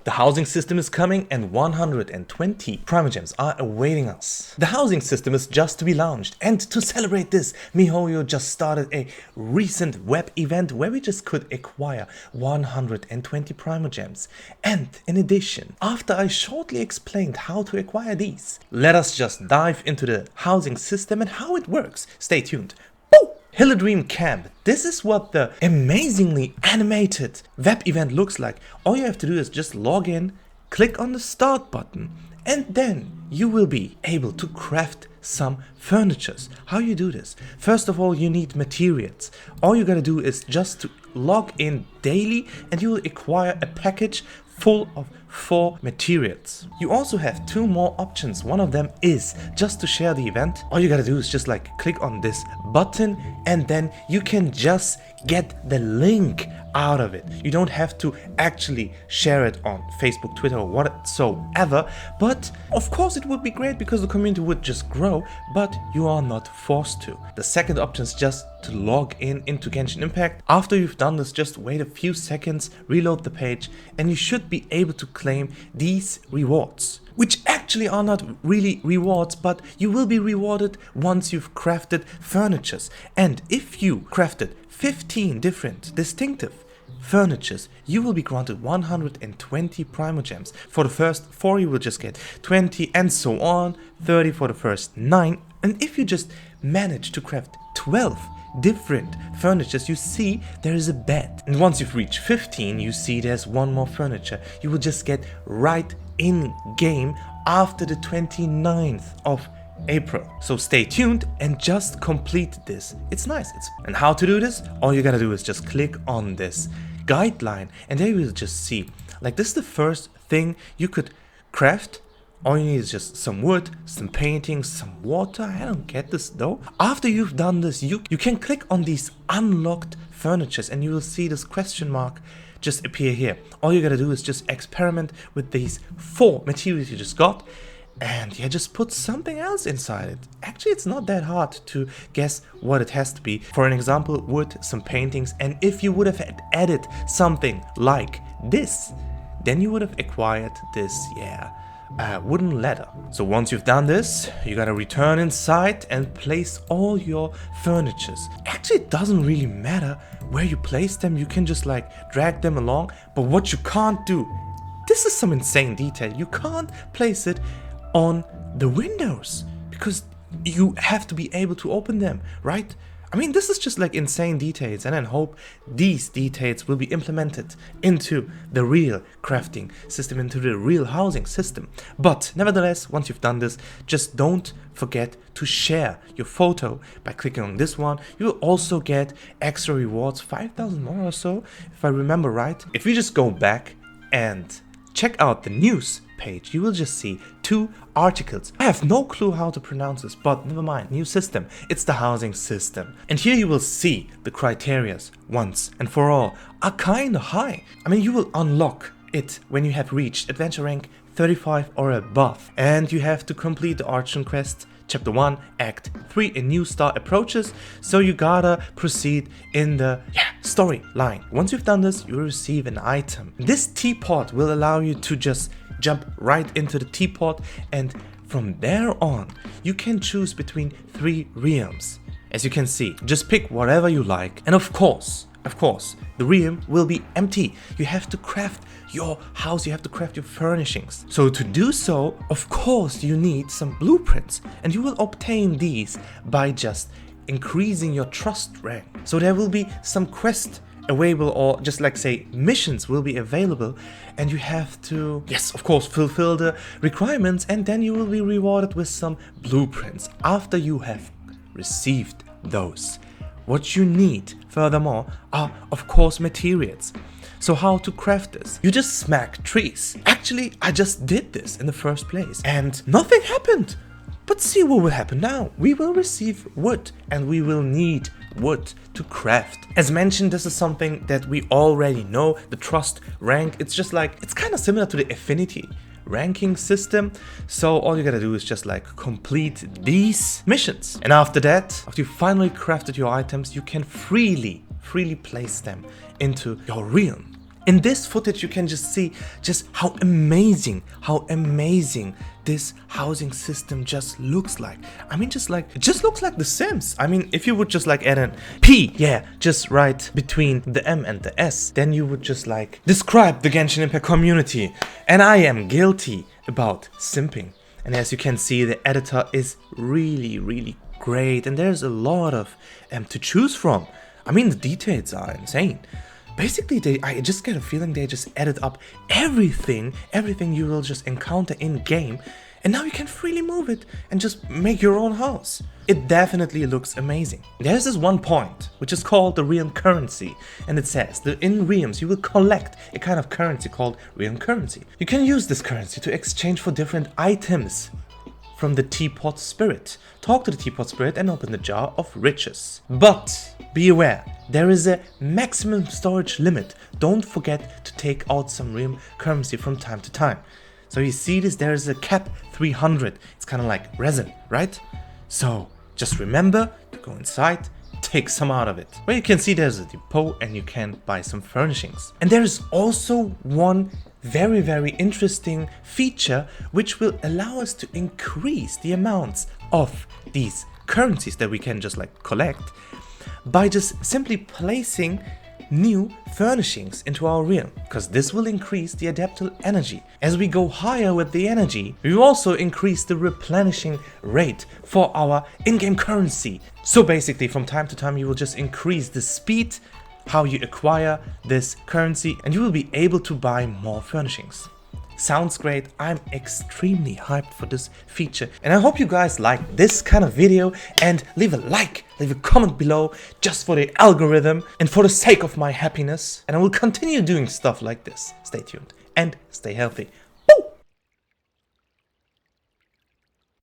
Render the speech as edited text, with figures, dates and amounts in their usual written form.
The housing system is coming and 120 Primogems are awaiting us. The housing system is just to be launched, and to celebrate this, MiHoYo just started a recent web event where we just could acquire 120 Primogems. And in addition, after I shortly explained how to acquire these, let us just dive into the housing system and how it works. Stay tuned. Hilladream Camp. This is what the amazingly animated web event looks like. All you have to do is just log in, click on the start button, and then you will be able to craft some furnitures. How you do this? First of all, you need materials. All you gotta do is just to log in daily and you will acquire a package full of 4 materials. You also have 2 more options. One of them is just to share the event. All you gotta do is just like click on this button and then you can just get the link out of it. You don't have to actually share it on Facebook, Twitter, or whatsoever, but of course it would be great because the community would just grow, but you are not forced to. The second option is just to log in into Genshin Impact. After you've done this, just wait a few seconds, reload the page, and you should be able to claim these rewards, which actually are not really rewards, but you will be rewarded once you've crafted furnitures. And if you crafted 15 different distinctive furnitures, you will be granted 120 Primogems. For the first 4 you will just get 20 and so on, 30 for the first 9. And if you just manage to craft 12 different furnitures, you see there is a bed. And once you've reached 15, you see there's 1 more furniture. You will just get right in game after the 29th of April. So stay tuned and just complete this. It's nice. And how to do this? All you gotta do is just click on this guideline and there you will just see, like, this is the first thing you could craft. All you need is just some wood, some paintings, some water. I don't get this though. After you've done this, you can click on these unlocked furnitures and you will see this question mark just appear here. All you gotta do is just experiment with these 4 materials you just got, and yeah, just put something else inside it. Actually, it's not that hard to guess what it has to be. For an example, wood, some paintings, and if you would have added something like this, then you would have acquired this, wooden ladder. So once you've done this, you gotta return inside and place all your furnitures. Actually, it doesn't really matter where you place them. You can just like drag them along, but what you can't do, this is some insane detail, you can't place it on the windows because you have to be able to open them, right? I mean, this is just like insane details, and I hope these details will be implemented into the real crafting system, into the real housing system. But nevertheless, once you've done this, just don't forget to share your photo by clicking on this one. You will also get extra rewards, 5,000 more or so, if I remember right. If you just go back and check out the news page, you will just see 2 articles. I have no clue how to pronounce this, but never mind. New system, it's the housing system. And here you will see the criterias once and for all are kinda high. I mean, you will unlock it when you have reached adventure rank 35 or above, and you have to complete the Archon quest Chapter 1, Act 3, a new star approaches, so you gotta proceed in the storyline. Once you've done this, you will receive an item. This teapot will allow you to just jump right into the teapot, and from there on, you can choose between 3 realms. As you can see, just pick whatever you like, and of course, the realm will be empty. You have to craft your house, you have to craft your furnishings. So to do so, of course, you need some blueprints, and you will obtain these by just increasing your trust rank. So there will be some quest available, or just like say missions will be available, and you have to, yes, of course, fulfill the requirements, and then you will be rewarded with some blueprints after you have received those. What you need, furthermore, are of course materials. So how to craft this? You just smack trees. Actually, I just did this in the first place and nothing happened. But see what will happen now. We will receive wood, and we will need wood to craft. As mentioned, this is something that we already know, the trust rank. It's just like, it's kind of similar to the affinity ranking system. So all you gotta do is just like complete these missions. And after that, after you finally crafted your items, you can freely place them into your realm. In this footage you can just see just how amazing this housing system just looks like. I mean, it just looks like The Sims. I mean, if you would just like add an P, yeah, just right between the M and the S, then you would just like describe the Genshin Impact community. And I am guilty about simping. And as you can see, the editor is really great, and there's a lot of to choose from. I mean, the details are insane. Basically, I just get a feeling they just added up everything you will just encounter in game, and now you can freely move it and just make your own house. It definitely looks amazing. There's this one point, which is called the realm currency, and it says that in realms you will collect a kind of currency called realm currency. You can use this currency to exchange for different items from the teapot spirit. Talk to the teapot spirit and open the jar of riches. But be aware, there is a maximum storage limit. Don't forget to take out some realm currency from time to time. So you see this, there is a cap 300. It's kind of like resin, right? So just remember to go inside, take some out of it. Well, you can see there's a depot and you can buy some furnishings. And there is also one very interesting feature which will allow us to increase the amounts of these currencies that we can just like collect by just simply placing new furnishings into our realm, because this will increase the adaptable energy. As we go higher with the energy, we will also increase the replenishing rate for our in-game currency. So basically from time to time you will just increase the speed how you acquire this currency, and you will be able to buy more furnishings. Sounds great. I'm extremely hyped for this feature, and I hope you guys like this kind of video, and leave a like, leave a comment below just for the algorithm and for the sake of my happiness, and I will continue doing stuff like this. Stay tuned and stay healthy.